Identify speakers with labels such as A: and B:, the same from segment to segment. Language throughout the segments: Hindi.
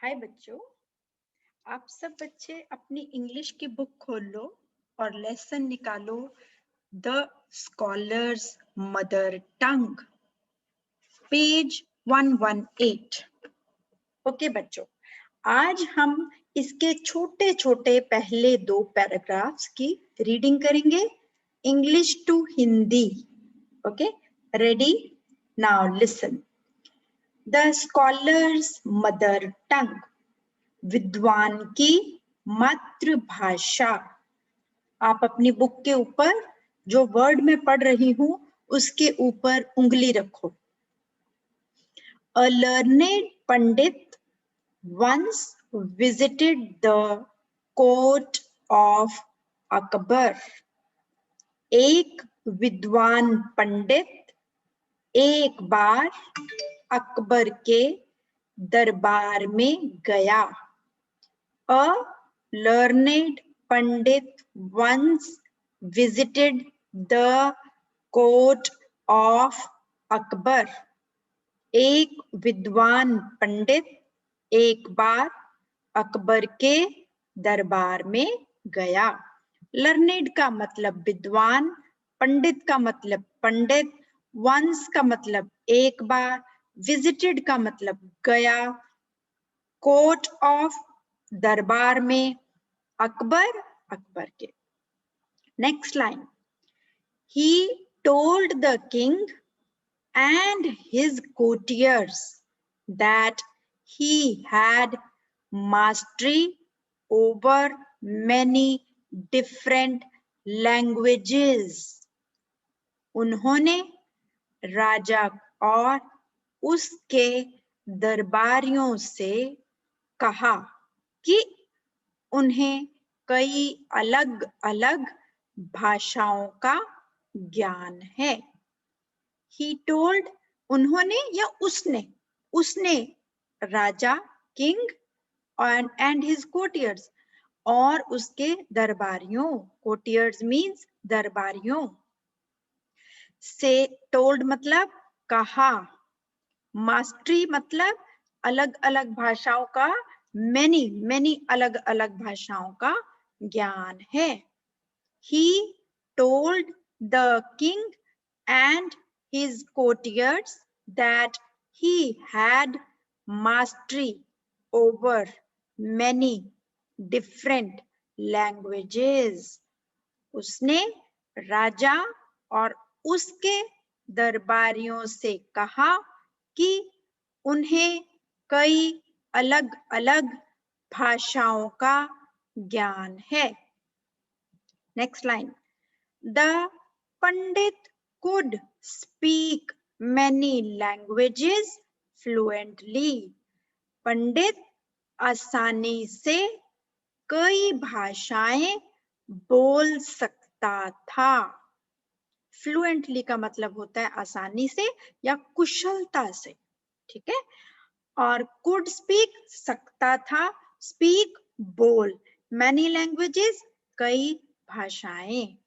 A: हाय बच्चों, आप सब बच्चे अपनी इंग्लिश की बुक खोल लो और लेसन निकालो the scholar's mother tongue, page 118। Okay बच्चों, आज हम इसके छोटे छोटे पहले 2 पैराग्राफ्स की रीडिंग करेंगे, English to Hindi. Okay, ready? Now listen. The scholar's mother tongue, विद्वान की मातृभाषा। आप अपनी बुक के ऊपर जो वर्ड मैं पढ़ रही हूं उसके ऊपर उंगली रखो। A learned pandit once visited the court of Akbar. एक विद्वान पंडित एक बार अकबर के दरबार में गया। A learned pandit once visited the court of Akbar. एक विद्वान पंडित एक बार अकबर के दरबार में गया। लर्नेड का मतलब विद्वान, पंडित का मतलब पंडित, वंस का मतलब एक बार, विजिटेड का मतलब गया, कोर्ट ऑफ दरबार में, अकबर अकबर के। Next line, he told the king and his courtiers that he had mastery over many different languages. उन्होंने राजा और उसके दरबारियों से कहा कि उन्हें कई अलग अलग भाषाओं का ज्ञान है। He told, उन्होंने या उसने राजा किंग and his courtiers और उसके दरबारियों, courtiers means दरबारियों से, told मतलब कहा, मास्टरी मतलब अलग अलग भाषाओं का, many अलग अलग भाषाओं का ज्ञान है। He told the king and his courtiers that he had mastery over many different languages. उसने राजा और उसके दरबारियों से कहा कि उन्हें कई अलग अलग भाषाओं का ज्ञान है। Next line, the pandit could speak many languages fluently. पंडित आसानी से कई भाषाएं बोल सकता था। फ्लुएंटली का मतलब होता है आसानी से या कुशलता से, ठीक है। और कुड स्पीक सकता था, स्पीक बोल, मैनी लैंग्वेजेस कई भाषाएं।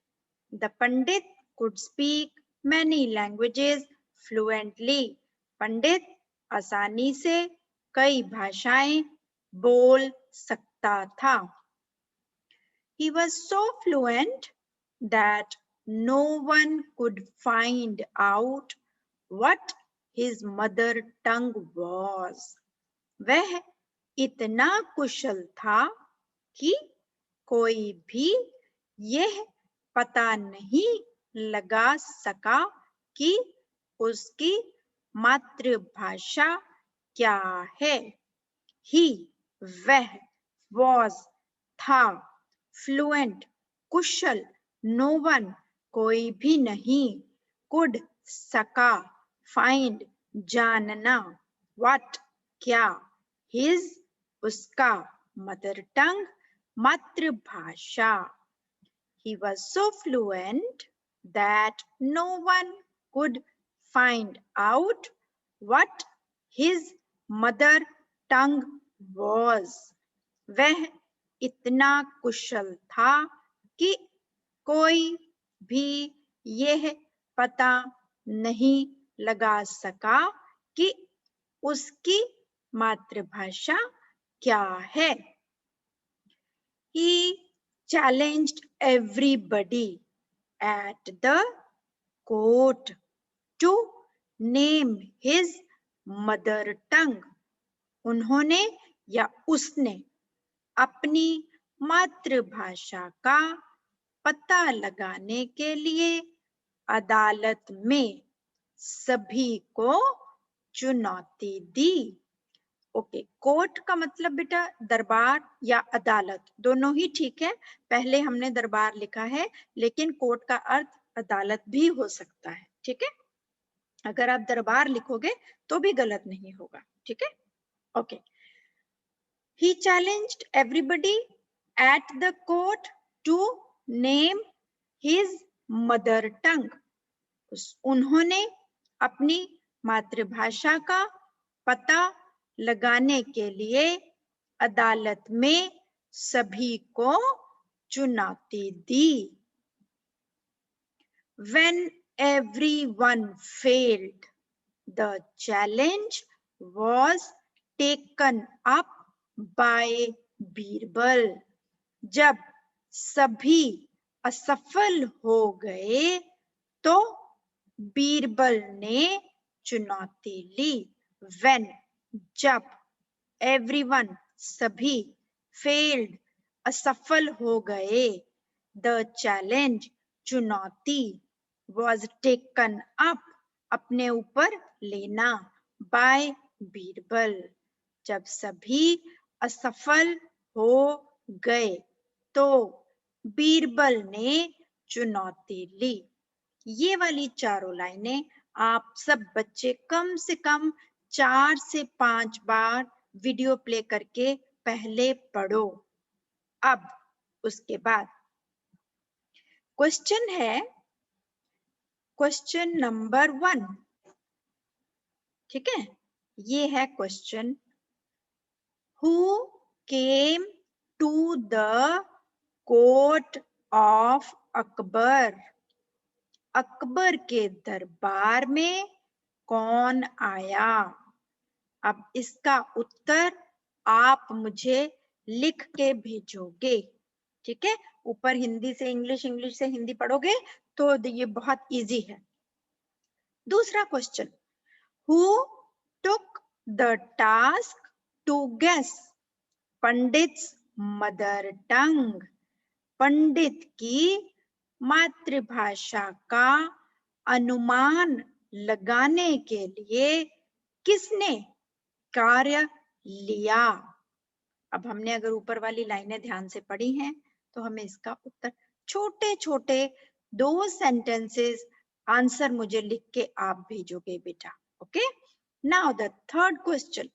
A: The Pandit could speak many languages fluently. पंडित आसानी से कई भाषाएं बोल सकता था। He was so fluent that no one could find out what his mother tongue was. वह इतना कुशल था कि कोई भी यह पता नहीं लगा सका कि उसकी मातृभाषा क्या है। He वह was था, fluent कुशल, no one कोई भी नहीं, could सका, find जानना, what क्या, his उसका, mother tongue मातृभाषा। He was so fluent that no one could find out what his mother tongue was. वह इतना कुशल था कि कोई भी यह पता नहीं लगा सका कि उसकी मातृभाषा क्या है? He challenged everybody at the court to name his mother tongue. उन्होंने या उसने अपनी मातृभाषा का पता लगाने के लिए अदालत में सभी को चुनौती दी। ओके, कोर्ट का मतलब बेटा दरबार या अदालत, दोनों ही ठीक है। पहले हमने दरबार लिखा है, लेकिन कोर्ट का अर्थ अदालत भी हो सकता है, ठीक है। अगर आप दरबार लिखोगे तो भी गलत नहीं होगा, ठीक है। Okay, he challenged everybody at the court to name his mother tongue. उन्होंने अपनी मातृभाषा का पता लगाने के लिए अदालत में सभी को चुनौती दी। When everyone failed, the challenge was taken up by Birbal. जब सभी असफल हो गए तो बीरबल ने चुनौती ली। When, जब, everyone, सभी, failed, असफल हो गए, the challenge, चुनौती, was taken up, अपने ऊपर लेना, by बीरबल। जब सभी असफल हो गए तो बीरबल ने चुनौती ली। ये वाली चारों लाइनें आप सब बच्चे कम से कम 4 से 5 बार वीडियो प्ले करके पहले पढ़ो। अब उसके बाद क्वेश्चन है, क्वेश्चन नंबर 1, ठीक है। ये है question, who came to the court of Akbar. Akbar के दरबार में कौन आया? अब इसका उत्तर आप मुझे लिख के भेजोगे, ठीक है। ऊपर हिंदी से इंग्लिश, इंग्लिश से हिंदी पढ़ोगे तो ये बहुत इजी है। दूसरा question, who took the task to guess Pandit's mother tongue. Pandit की मातृभाषा का अनुमान लगाने के लिए किसने कार्य लिया? अब हमने अगर ऊपर वाली लाइनें ध्यान से पढ़ी हैं तो हमें इसका उत्तर छोटे छोटे 2 सेंटेंसेस आंसर मुझे लिख के आप भेजोगे बेटा। Okay, now the third question,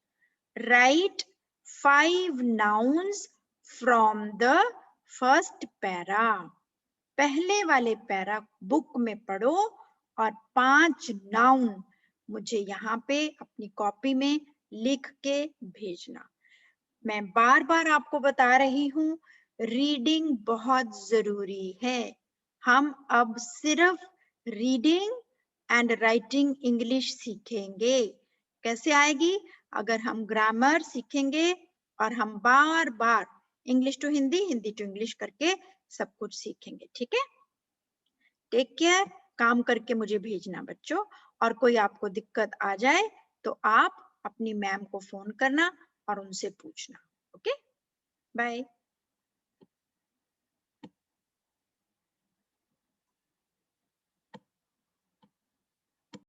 A: right 5 nouns from the first para. पहले वाले पैरा बुक में पढ़ो और 5 नाउन मुझे यहाँ पे अपनी कॉपी में लिख के भेजना। मैं बार बार आपको बता रही हूँ, रीडिंग बहुत जरूरी है। हम अब सिर्फ रीडिंग एंड राइटिंग इंग्लिश सीखेंगे। कैसे आएगी? अगर हम ग्रामर सीखेंगे और हम बार बार English to Hindi, Hindi to English करके सब कुछ सीखेंगे, ठीक है। टेक केयर, काम करके मुझे भेजना बच्चों। और कोई आपको दिक्कत आ जाए तो आप अपनी मैम को फोन करना और उनसे पूछना। Okay, bye.